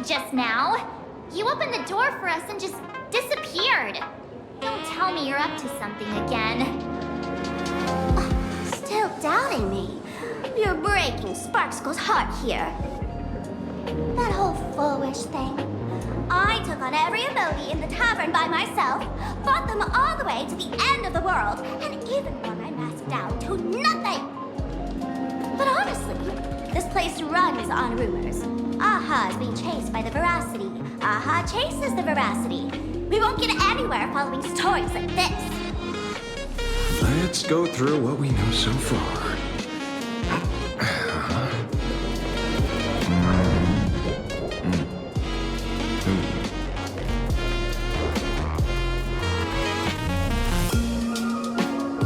just now. You opened the door for us and just disappeared. Don't tell me you're up to something again. Still doubting me? You're breaking SPARXIE's heart here. That whole foolish thing. I took on every emoji in the tavern by myself, fought them all the way to the end of the world, and even wore my mask down to nothing! But honestly, this place runs on rumors. Aha is being chased by the veracity. Aha chases the veracity. We won't get anywhere following stories like this. Let's go through what we know so far.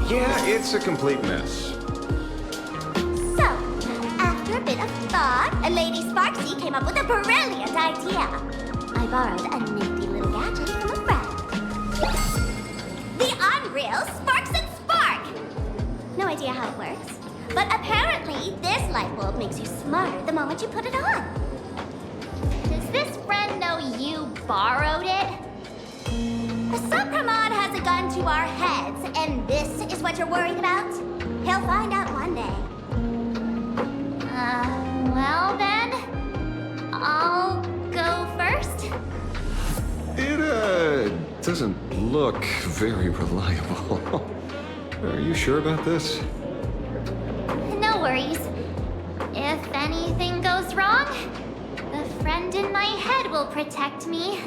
Yeah, it's a complete mess. So, after a bit of thought, Lady SPARXIE came up with a brilliant idea. I borrowed a nifty little gadget from a friend. The unreal Sparks and Spark! No idea how it works, but apparently this light bulb makes you smarter the moment you put it on. Does this friend know you borrowed it? The Supramod has a gun to our heads, and this is what you're worried about? He'll find out one day. Well then, I'll go first. It, doesn't look very reliable. Are you sure about this? No worries. If anything goes wrong, the friend in my head will protect me.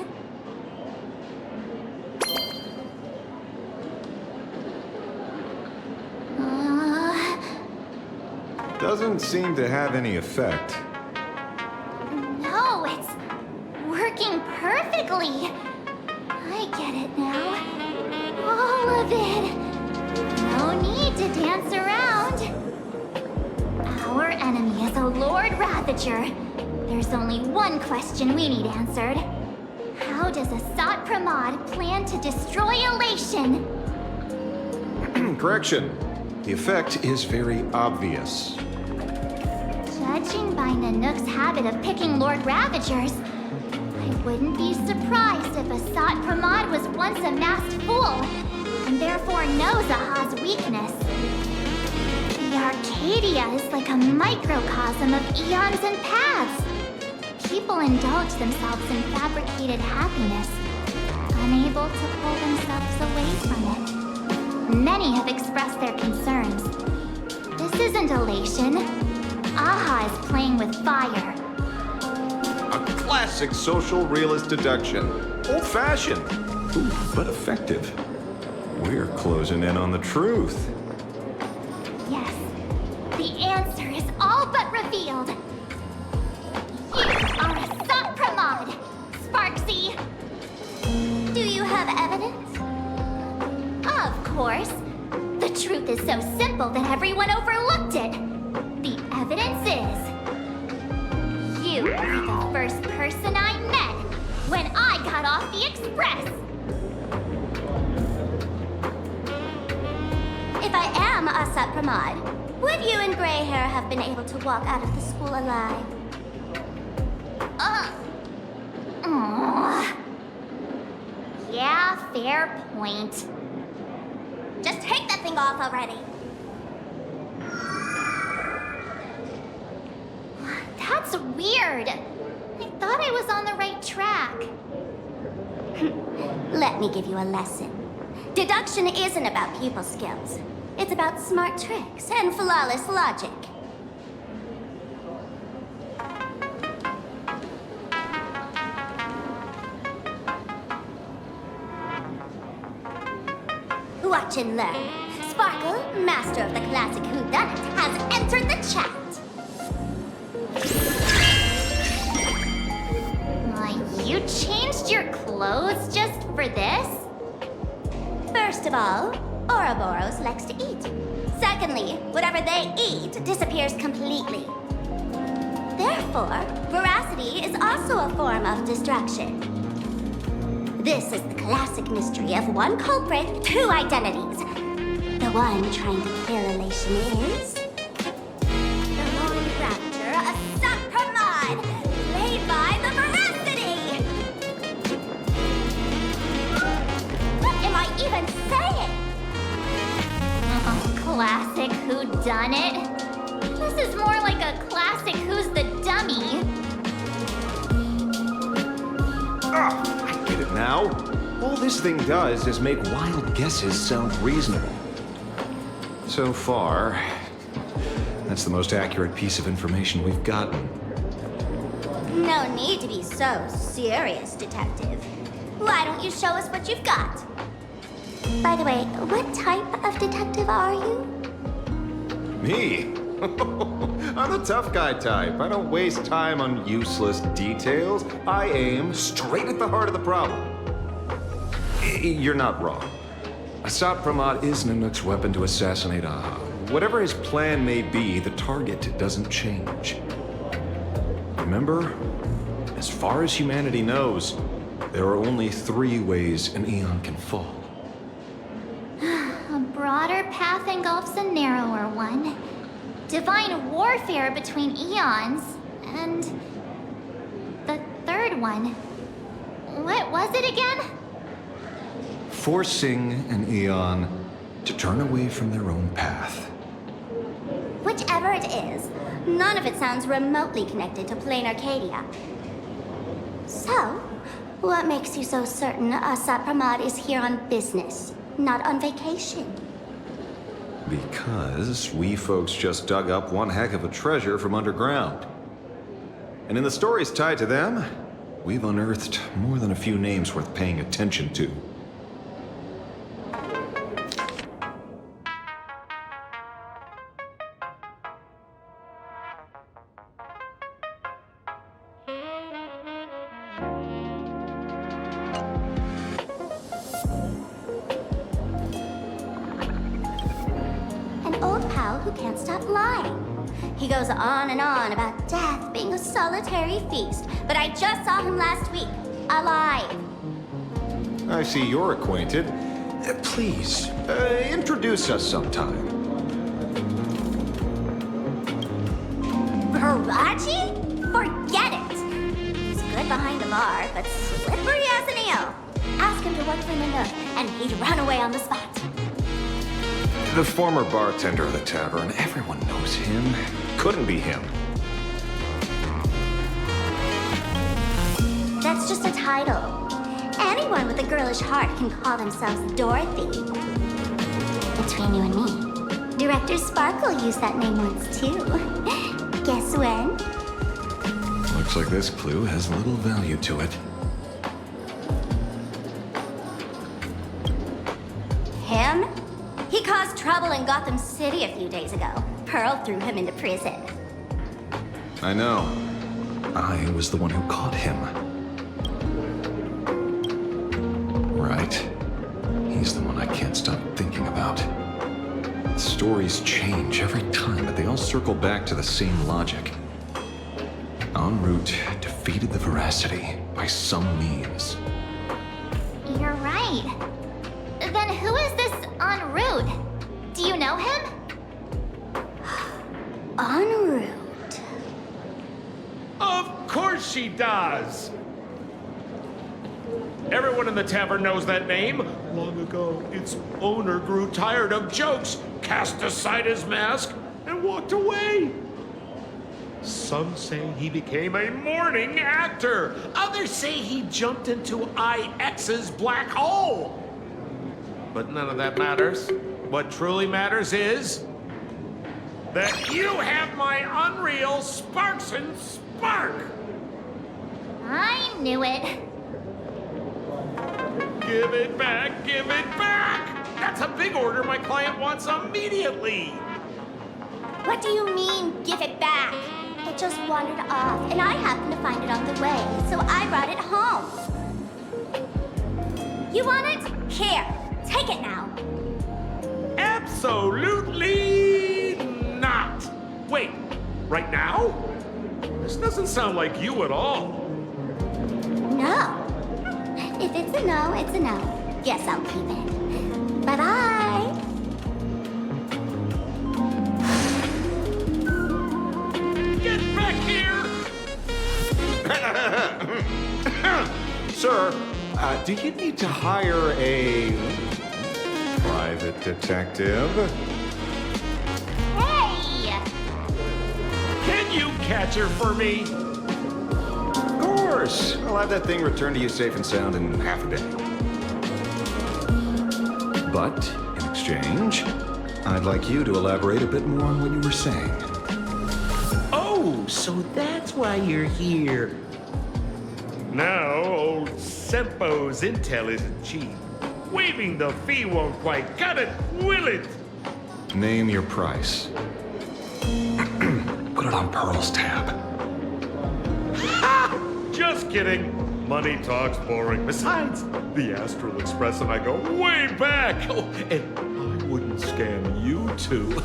Doesn't seem to have any effect. No, it's working perfectly. I get it now. All of it. No need to dance around. Our enemy is a Lord Ravager. There's only one question we need answered. How does Asat Pramod plan to destroy Elation? Correction. The effect is very obvious. Judging by Nanook's habit of picking Lord Ravagers, I wouldn't be surprised if Asat Pramod was once a masked fool, and therefore knows Aha's weakness. The Arcadia is like a microcosm of eons and paths. People indulge themselves in fabricated happiness, unable to pull themselves away from it. Many have expressed their concerns. This isn't elation. Aha is playing with fire. A classic social realist deduction. Old-fashioned. Ooh, but effective. We're closing in on the truth. Yes, the answer is all but revealed. You are Asat Pramod, SPARXIE. Do you have evidence? Of course. The truth is so simple that everyone overlooked it. The evidence is... you were the first person I met when I got off the express. If I am Asat Pramod, would you and Grey Hair have been able to walk out of the school alive? Yeah, fair point. Just take that thing off already. That's weird. I thought I was on the right track. Let me give you a lesson. Deduction isn't about pupil skills. It's about smart tricks and flawless logic. Watch and learn. Sparkle, master of the classic whodunit, has entered the chat. You changed your clothes just for this? First of all, Ouroboros likes to eat. Secondly, whatever they eat disappears completely. Therefore, veracity is also a form of distraction. This is the classic mystery of one culprit, two identities. The one trying to kill Elation is... the Lord Raptor, Asat Pramod, played by the veracity! done it. This is more like a classic Who's the Dummy. I get it now. All this thing does is make wild guesses sound reasonable. So far, that's the most accurate piece of information we've gotten. No need to be so serious, Detective. Why don't you show us what you've got? By the way, what type of detective are you? Me? I'm the tough guy type. I don't waste time on useless details. I aim straight at the heart of the problem. You're not wrong. Assad Pramod is Nanook's weapon to assassinate Aha. Whatever his plan may be, the target doesn't change. Remember, as far as humanity knows, there are only 3 ways an eon can fall. A broader path engulfs a narrower one. Divine warfare between eons, and the third one. What was it again? Forcing an eon to turn away from their own path. Whichever it is, none of it sounds remotely connected to Planarcadia. So, what makes you so certain Assad Pramod is here on business, not on vacation? Because we folks just dug up one heck of a treasure from underground. And in the stories tied to them, we've unearthed more than a few names worth paying attention to. Old pal who can't stop lying. He goes on and on about death being a solitary feast, but I just saw him last week, alive. I see you're acquainted. Please, introduce us sometime. Baraji? Forget it! He's good behind the bar, but slippery as an eel. Ask him to work for Nanook, and he'd run away on the spot. The former bartender of the tavern, everyone knows him. Couldn't be him. That's just a title. Anyone with a girlish heart can call themselves Dorothy. Between you and me, Director Sparkle used that name once too. Guess when? Looks like this clue has little value to it. Him? He caused trouble in Gotham City a few days ago. Pearl threw him into prison. I know. I was the one who caught him. Right. He's the one I can't stop thinking about. Stories change every time, but they all circle back to the same logic. En route defeated the veracity by some means. You're right. Then who is this en route? Do you know him? En route. Of course she does! Everyone in the tavern knows that name. Long ago, its owner grew tired of jokes, cast aside his mask, and walked away. Some say he became a morning actor. Others say he jumped into IX's black hole. But none of that matters. What truly matters is that you have my unreal Sparks and Spark. I knew it. Give it back, give it back! That's a big order my client wants immediately. What do you mean, give it back? It just wandered off, and I happened to find it on the way, so I brought it home. You want it? Here, take it now. Absolutely not. Wait, right now? This doesn't sound like you at all. No. If it's a no, it's a no. Guess I'll keep it. Bye-bye. Get back here! Sir, do you need to hire a private detective? Hey! catcher for me? Of course. I'll have that thing returned to you safe and sound in half a day. But, in exchange, I'd like you to elaborate a bit more on what you were saying. Oh, so that's why you're here. Now, old SAMPO's intel isn't cheap. Waiving the fee won't quite cut it, will it? Name your price. Put it on Pearl's tab. Ha! Just kidding. Money talk's boring. Besides, the Astral Express and I go way back. Oh, and I wouldn't scam you two.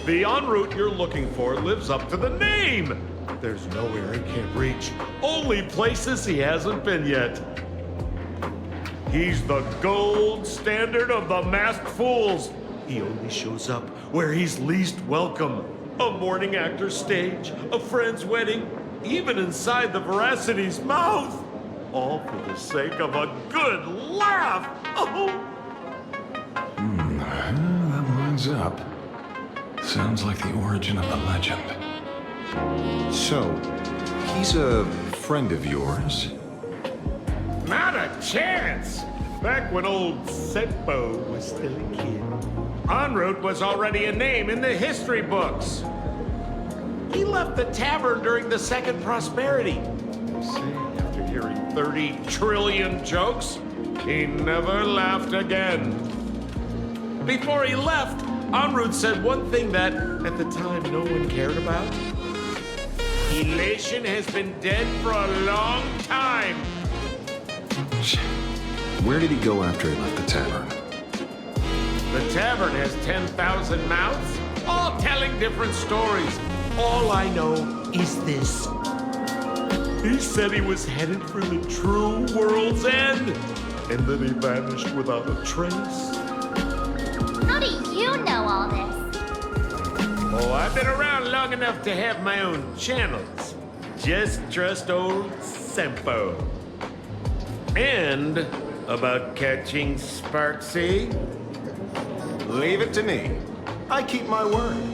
The en route you're looking for lives up to the name. There's nowhere he can't reach. Only places he hasn't been yet. He's the gold standard of the masked fools. He only shows up where he's least welcome. A morning actor's stage, a friend's wedding, even inside the Veracity's mouth. All for the sake of a good laugh. Oh. That lines up. Sounds like the origin of the legend. So, he's a friend of yours? Not a chance! Back when old SAMPO was still a kid, en route was already a name in the history books. He left the tavern during the Second Prosperity. Say, after hearing 30 trillion jokes, he never laughed again. Before he left, en route said one thing that, at the time, no one cared about. Elation has been dead for a long time. Where did he go after he left the tavern? The tavern has 10,000 mouths, all telling different stories. All I know is this. He said he was headed for the true world's end, and then he vanished without a trace. How do you know all this? Oh, I've been around long enough to have my own channels. Just trust old SAMPO. And about catching SPARXIE? Leave it to me. I keep my word.